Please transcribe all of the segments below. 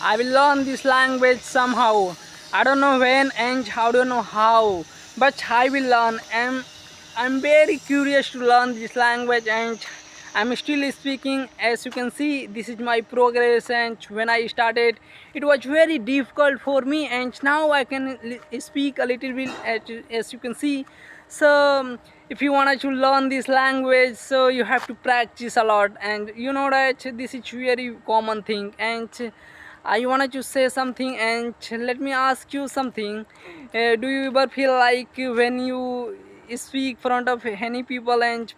I will learn this language somehow. I don't know when and I don't know how, but I will learn. I'm very curious to learn this language and I'm still speaking. As you can see, this is my progress. And when I started, it was very difficult for me, and now I can speak a little bit. As you can see, so if you wanted to learn this language, so you have to practice a lot, and you know that this is very common thing. And I wanted to say something, and let me ask you something. Do you ever feel like when you speak front of any people, and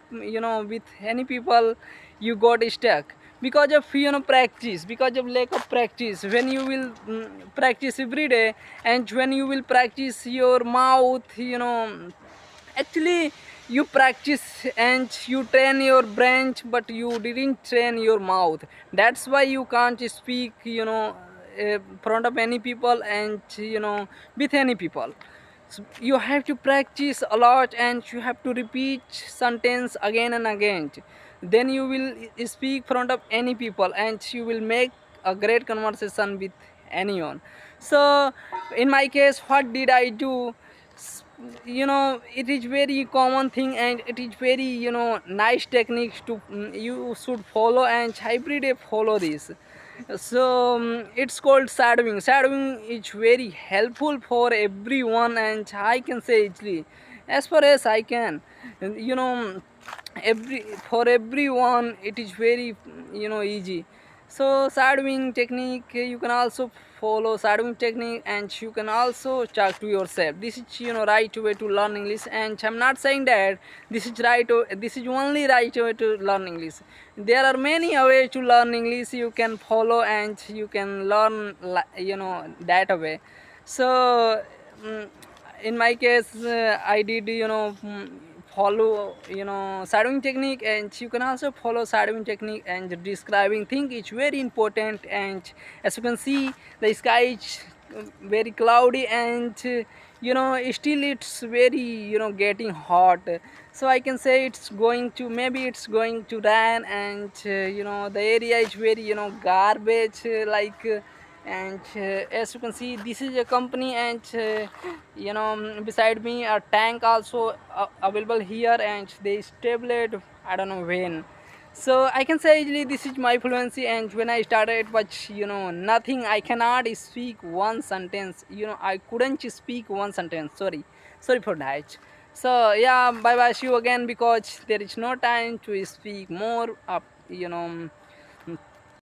with any people, you got stuck because of practice, because of lack of practice? When you will practice every day, and when you will practice your mouth, actually you practice and you train your brain, but you didn't train your mouth. That's why you can't speak front of any people, and with any people. So you have to practice a lot, and you have to repeat sentence again and again. Then you will speak front of any people, and you will make a great conversation with anyone. So in my case, what did I do? It is very common thing, and it is very nice techniques to you should follow, and every day follow this. So it's called shadowing. Shadowing is very helpful for everyone, and I can say easily, as far as I can, you know every for everyone it is very easy. So shadowing technique, you can also follow shadowing technique, and you can also talk to yourself. This is right way to learn English, and I'm not saying that this is only right way to learn English. There are many ways to learn English you can follow, and you can learn that way. So mm, in my case, I did follow shadowing technique, and you can also follow shadowing technique. And describing thing is very important, and as you can see, the sky is very cloudy, and still it's very getting hot. So I can say it's going to, maybe it's going to rain, and the area is very garbage, and as you can see, this is a company, and beside me a tank also available here, and they stabilized, I don't know when. So I can say easily this is my fluency, and when I started it was nothing. I cannot speak one sentence, I couldn't speak one sentence. Sorry for that. So yeah, bye bye, see you again, because there is no time to speak more up,